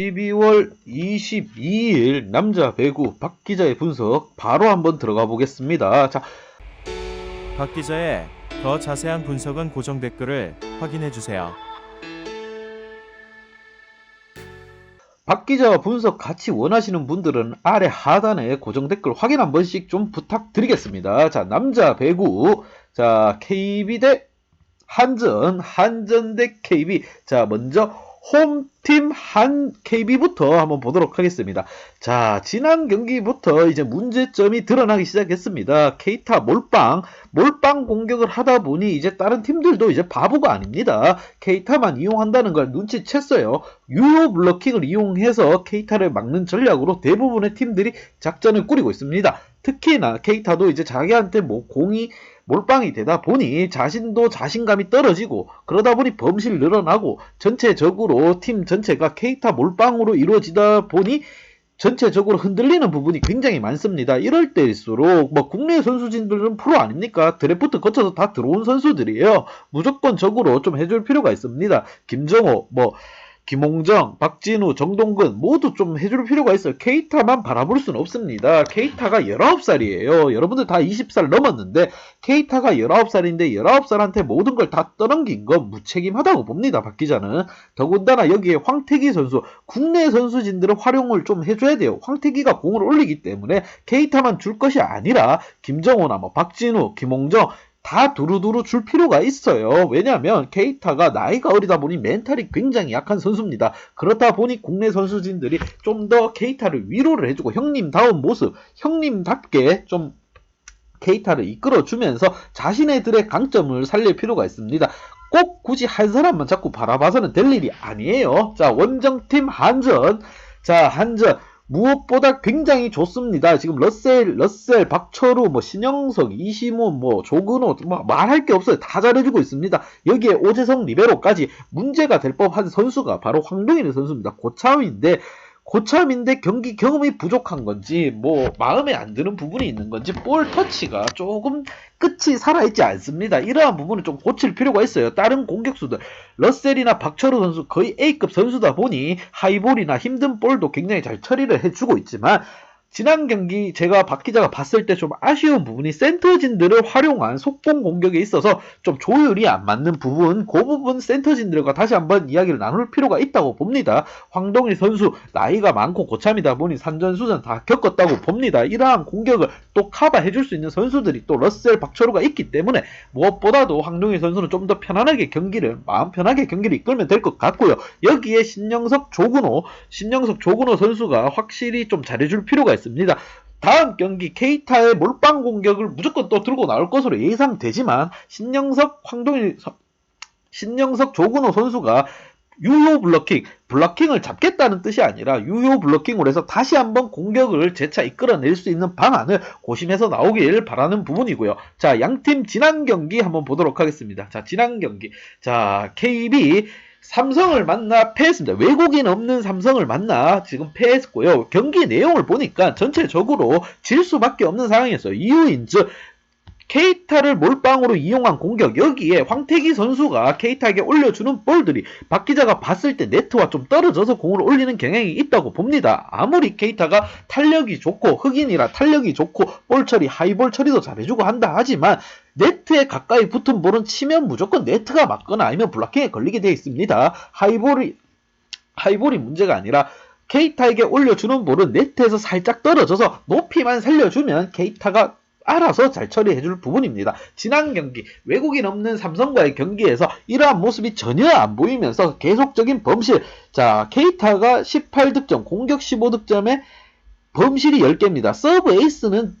12월 22일 남자 배구 박 기자의 분석 바로 한번 들어가 보겠습니다. 자, 박 기자의 더 자세한 분석은 고정 댓글을 확인해 주세요. 박 기자와 분석 같이 원하시는 분들은 아래 하단에 고정 댓글 확인 한 번씩 좀 부탁드리겠습니다. 자, 남자 배구, 자, KB 대 한전 대 KB. 자, 먼저 홈팀 KB부터 한번 보도록 하겠습니다. 자, 지난 경기부터 이제 문제점이 드러나기 시작했습니다. 케이타 몰빵 공격을 하다 보니 이제 다른 팀들도 이제 바보가 아닙니다. 케이타만 이용한다는 걸 눈치챘어요. 유효 블러킹을 이용해서 케이타를 막는 전략으로 대부분의 팀들이 작전을 꾸리고 있습니다. 특히나 케이타도 이제 자기한테 공이 몰빵이 되다 보니 자신도 자신감이 떨어지고 그러다 보니 범실이 늘어나고 전체적으로 팀 전체가 케이타 몰빵으로 이루어지다 보니 전체적으로 흔들리는 부분이 굉장히 많습니다. 이럴 때일수록 국내 선수진들은 프로 아닙니까? 드래프트 거쳐서 다 들어온 선수들이에요. 무조건적으로 좀 해줄 필요가 있습니다. 김정호, 김홍정, 박진우, 정동근 모두 좀 해줄 필요가 있어요. 케이타만 바라볼 수는 없습니다. 케이타가 19살이에요. 여러분들 다 20살 넘었는데 케이타가 19살인데 19살한테 모든 걸 다 떠넘긴 건 무책임하다고 봅니다. 박 기자는. 더군다나 여기에 황태기 선수, 국내 선수진들은 활용을 좀 해줘야 돼요. 황태기가 공을 올리기 때문에 케이타만 줄 것이 아니라 김정호나 박진우, 김홍정 다 두루두루 줄 필요가 있어요. 왜냐하면 케이타가 나이가 어리다 보니 멘탈이 굉장히 약한 선수입니다. 그렇다 보니 국내 선수진들이 좀 더 케이타를 위로를 해주고 형님다운 모습, 형님답게 좀 케이타를 이끌어주면서 자신의들의 강점을 살릴 필요가 있습니다. 꼭 굳이 한 사람만 자꾸 바라봐서는 될 일이 아니에요. 자, 원정팀 한전. 자, 한전. 무엇보다 굉장히 좋습니다. 지금 러셀, 박철우, 신영석, 이시몬, 조근호, 말할 게 없어요. 다 잘해주고 있습니다. 여기에 오재성 리베로까지 문제가 될 법한 선수가 바로 황동일 선수입니다. 고참인데 경기 경험이 부족한 건지 마음에 안 드는 부분이 있는 건지 볼 터치가 조금 끝이 살아있지 않습니다. 이러한 부분은 좀 고칠 필요가 있어요. 다른 공격수들 러셀이나 박철우 선수 거의 A급 선수다 보니 하이볼이나 힘든 볼도 굉장히 잘 처리를 해주고 있지만 지난 경기 제가 박 기자가 봤을 때 좀 아쉬운 부분이 센터진들을 활용한 속공 공격에 있어서 좀 조율이 안 맞는 부분, 그 부분 센터진들과 다시 한번 이야기를 나눌 필요가 있다고 봅니다. 황동일 선수 나이가 많고 고참이다 보니 산전수전 다 겪었다고 봅니다. 이러한 공격을 또 커버해줄 수 있는 선수들이 또 러셀, 박철우가 있기 때문에 무엇보다도 황동일 선수는 좀 더 편안하게 마음 편하게 경기를 이끌면 될 것 같고요. 여기에 신영석, 조근호 선수가 확실히 좀 잘해줄 필요가 있습니다. 다음 경기 케이타의 몰빵 공격을 무조건 또 들고 나올 것으로 예상되지만 신영석, 조근호 선수가 유효 블러킹을 잡겠다는 뜻이 아니라 유효 블러킹으로 해서 다시 한번 공격을 재차 이끌어낼 수 있는 방안을 고심해서 나오길 바라는 부분이고요. 자, 양팀 지난 경기 한번 보도록 하겠습니다. 자, 지난 경기. 자, KB 삼성을 만나 패했습니다. 외국인 없는 삼성을 만나 지금 패했고요. 경기 내용을 보니까 전체적으로 질 수밖에 없는 상황이었어요. 이유인 즉 케이타를 몰빵으로 이용한 공격, 여기에 황태기 선수가 케이타에게 올려주는 볼들이 박 기자가 봤을 때 네트와 좀 떨어져서 공을 올리는 경향이 있다고 봅니다. 아무리 케이타가 탄력이 좋고 흑인이라 탄력이 좋고 볼 처리, 하이볼 처리도 잘해주고 한다 하지만 네트에 가까이 붙은 볼은 치면 무조건 네트가 맞거나 아니면 블락킹에 걸리게 되어 있습니다. 하이볼이 문제가 아니라 케이타에게 올려주는 볼은 네트에서 살짝 떨어져서 높이만 살려주면 케이타가 알아서 잘 처리해줄 부분입니다. 지난 경기 외국인 없는 삼성과의 경기에서 이러한 모습이 전혀 안 보이면서 계속적인 범실. 자, 케이타가 18득점, 공격 15득점에 범실이 10개입니다. 서브 에이스는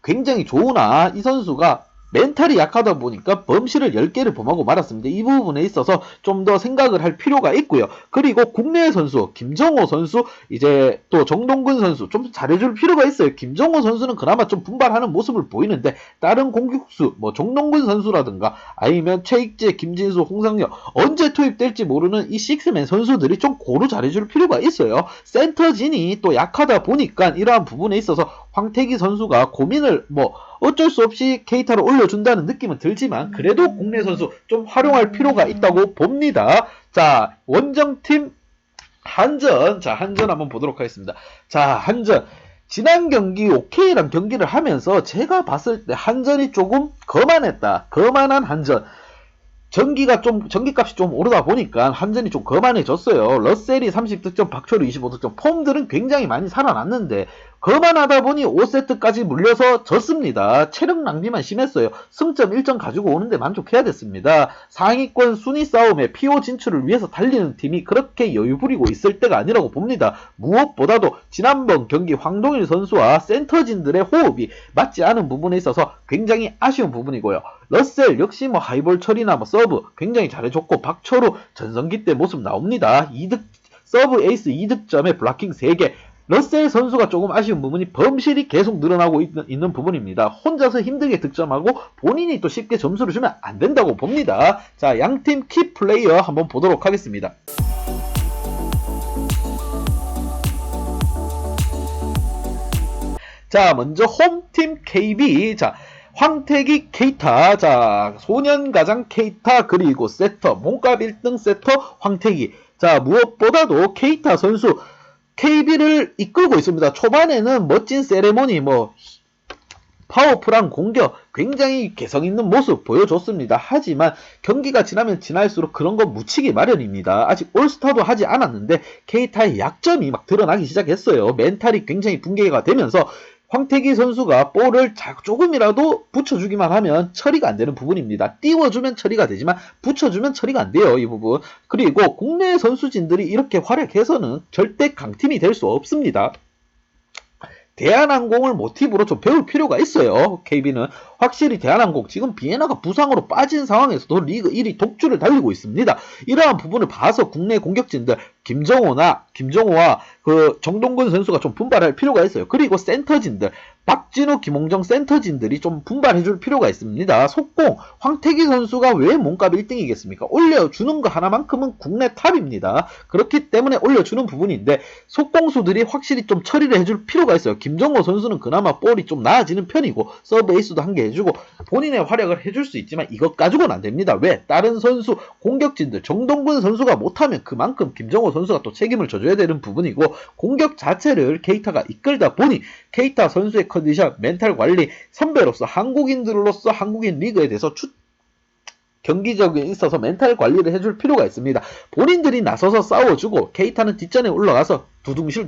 굉장히 좋으나 이 선수가 멘탈이 약하다 보니까 범실을 10개를 범하고 말았습니다. 이 부분에 있어서 좀 더 생각을 할 필요가 있고요. 그리고 국내 선수 김정호 선수, 이제 또 정동근 선수 좀 잘해줄 필요가 있어요. 김정호 선수는 그나마 좀 분발하는 모습을 보이는데 다른 공격수 정동근 선수라든가 아니면 최익재, 김진수, 홍상혁 언제 투입될지 모르는 이 식스맨 선수들이 좀 고루 잘해줄 필요가 있어요. 센터진이 또 약하다 보니까 이러한 부분에 있어서 황태기 선수가 고민을 어쩔 수 없이 케이타를 올려준다는 느낌은 들지만 그래도 국내 선수 좀 활용할 필요가 있다고 봅니다. 자, 원정팀 한전, 자, 한전 한번 보도록 하겠습니다. 자, 한전. 지난 경기 OK랑 경기를 하면서 제가 봤을 때 한전이 조금 거만한 한전. 전기값이 좀 오르다 보니까 한전이 좀 거만해졌어요. 러셀이 30득점, 박철우 25득점, 폼들은 굉장히 많이 살아났는데, 거만하다 보니 5세트까지 물려서 졌습니다. 체력 낭비만 심했어요. 승점 1점 가지고 오는데 만족해야 됐습니다. 상위권 순위 싸움에 PO 진출을 위해서 달리는 팀이 그렇게 여유 부리고 있을 때가 아니라고 봅니다. 무엇보다도 지난번 경기 황동일 선수와 센터진들의 호흡이 맞지 않은 부분에 있어서 굉장히 아쉬운 부분이고요. 러셀 역시 뭐 하이볼 처리나 뭐 서브 굉장히 잘해줬고, 박철우 전성기 때 모습 나옵니다. 서브 에이스 2득점에 블락킹 3개. 러셀 선수가 조금 아쉬운 부분이 범실이 계속 늘어나고 있는 부분입니다. 혼자서 힘들게 득점하고 본인이 또 쉽게 점수를 주면 안 된다고 봅니다. 자, 양팀 키 플레이어 한번 보도록 하겠습니다. 자, 먼저 홈팀 KB. 자, 황태기 케이타, 자, 소년가장 케이타, 그리고 세터, 몸값 1등 세터 황태기. 자, 무엇보다도 케이타 선수 KB를 이끌고 있습니다. 초반에는 멋진 세레모니, 파워풀한 공격, 굉장히 개성있는 모습 보여줬습니다. 하지만 경기가 지나면 지날수록 그런 거 묻히기 마련입니다. 아직 올스타도 하지 않았는데 케이타의 약점이 막 드러나기 시작했어요. 멘탈이 굉장히 붕괴가 되면서 황태기 선수가 볼을 조금이라도 붙여주기만 하면 처리가 안 되는 부분입니다. 띄워주면 처리가 되지만 붙여주면 처리가 안 돼요, 이 부분. 그리고 국내 선수진들이 이렇게 활약해서는 절대 강팀이 될 수 없습니다. 대한항공을 모티브로 좀 배울 필요가 있어요. KB는 확실히 대한항공 지금 비에나가 부상으로 빠진 상황에서도 리그 1위 독주를 달리고 있습니다. 이러한 부분을 봐서 국내 공격진들 김정호와 그 정동근 선수가 좀 분발할 필요가 있어요. 그리고 센터진들 박진우, 김홍정 센터진들이 좀 분발해줄 필요가 있습니다. 속공 황태기 선수가 왜 몸값 1등이겠습니까? 올려주는 거 하나만큼은 국내 탑입니다. 그렇기 때문에 올려주는 부분인데 속공수들이 확실히 좀 처리를 해줄 필요가 있어요. 김정호 선수는 그나마 볼이 좀 나아지는 편이고 서브 에이스도 한 개 해주고 본인의 활약을 해줄 수 있지만 이것 가지고는 안 됩니다. 왜? 다른 선수 공격진들 정동근 선수가 못하면 그만큼 김정호 선수가 또 책임을 져줘야 되는 부분이고, 공격 자체를 케이타가 이끌다 보니 케이타 선수의 컨디션, 멘탈 관리, 선배로서 한국인들로서 한국인 리그에 대해서 경기적에 있어서 멘탈 관리를 해줄 필요가 있습니다. 본인들이 나서서 싸워주고 케이타는 뒷전에 올라가서 두둥실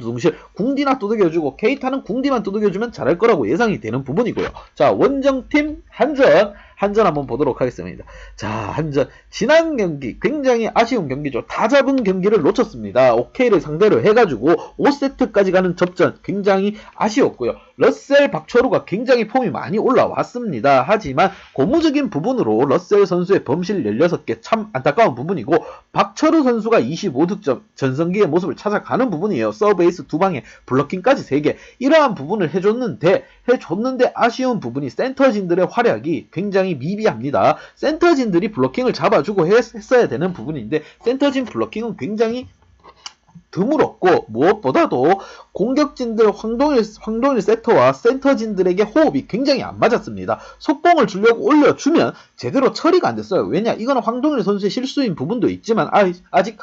궁디나 두들겨주고 케이타는 궁디만 두들겨주면 잘할 거라고 예상이 되는 부분이고요. 자, 원정팀 한전 한번 보도록 하겠습니다. 자, 한전 지난 경기 굉장히 아쉬운 경기죠. 다 잡은 경기를 놓쳤습니다. OK를 상대로 해가지고 5세트까지 가는 접전 굉장히 아쉬웠고요. 러셀, 박철우가 굉장히 폼이 많이 올라왔습니다. 하지만 고무적인 부분으로 러셀 선수의 범실 16개 참 안타까운 부분이고, 박철우 선수가 25득점 전성기의 모습을 찾아가는 부분이에요. 서브 에이스 2방에 블러킹까지 3개. 이러한 부분을 해줬는데 아쉬운 부분이 센터진들의 활약이 굉장히 미비합니다. 센터진들이 블러킹을 잡아주고 했어야 되는 부분인데 센터진 블러킹은 굉장히 드물었고, 무엇보다도 공격진들 황동일 세터와 센터진들에게 호흡이 굉장히 안 맞았습니다. 속공을 주려고 올려주면 제대로 처리가 안 됐어요. 왜냐? 이거는 황동일 선수의 실수인 부분도 있지만 아직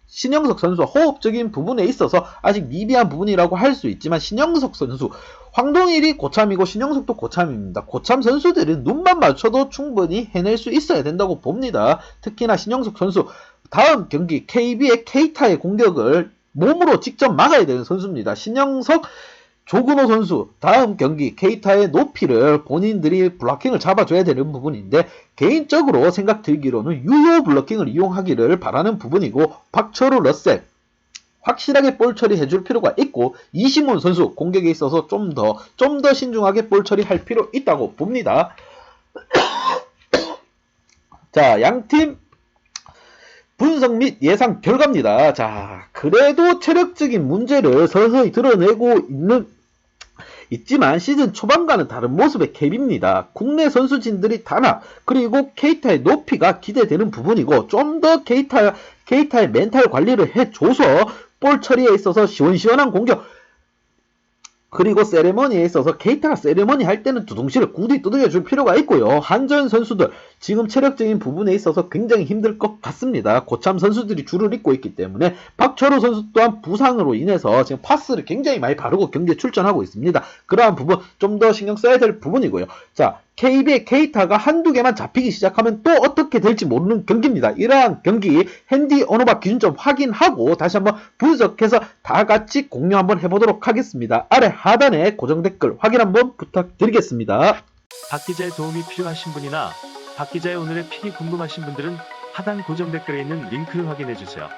신영석 선수와 호흡적인 부분에 있어서 아직 미비한 부분이라고 할 수 있지만, 신영석 선수, 황동일이 고참이고 신영석도 고참입니다. 고참 선수들은 눈만 맞춰도 충분히 해낼 수 있어야 된다고 봅니다. 특히나 신영석 선수 다음 경기 KB의 케이타의 공격을 몸으로 직접 막아야 되는 선수입니다. 신영석, 조근호 선수 다음 경기 케이타의 높이를 본인들이 블러킹을 잡아줘야 되는 부분인데, 개인적으로 생각 들기로는 유효 블러킹을 이용하기를 바라는 부분이고, 박철우, 러셀 확실하게 볼 처리해줄 필요가 있고, 이시몬 선수 공격에 있어서 좀 더 신중하게 볼 처리할 필요 있다고 봅니다. 자, 양팀 분석 및 예상 결과입니다. 자, 그래도 체력적인 문제를 서서히 드러내고 있지만 시즌 초반과는 다른 모습의 캡입니다. 국내 선수진들이 단합, 그리고 케이타의 높이가 기대되는 부분이고, 좀 더 케이타의 멘탈 관리를 해줘서 볼 처리에 있어서 시원시원한 공격, 그리고 세레머니에 있어서 케이타가 세레머니 할 때는 두둥실을 궁디 두들겨 줄 필요가 있고요. 한전 선수들 지금 체력적인 부분에 있어서 굉장히 힘들 것 같습니다. 고참 선수들이 줄을 잇고 있기 때문에 박철호 선수 또한 부상으로 인해서 지금 파스를 굉장히 많이 바르고 경기에 출전하고 있습니다. 그러한 부분 좀 더 신경 써야 될 부분이고요. 자, KB의 케이타가 한두 개만 잡히기 시작하면 또 어떻게 될지 모르는 경기입니다. 이러한 경기 핸디 언어바 기준점 확인하고 다시 한번 분석해서 다 같이 공유 한번 해보도록 하겠습니다. 아래 하단에 고정 댓글 확인 한번 부탁드리겠습니다. 박 기자의 도움이 필요하신 분이나 박 기자의 오늘의 픽이 궁금하신 분들은 하단 고정 댓글에 있는 링크를 확인해 주세요.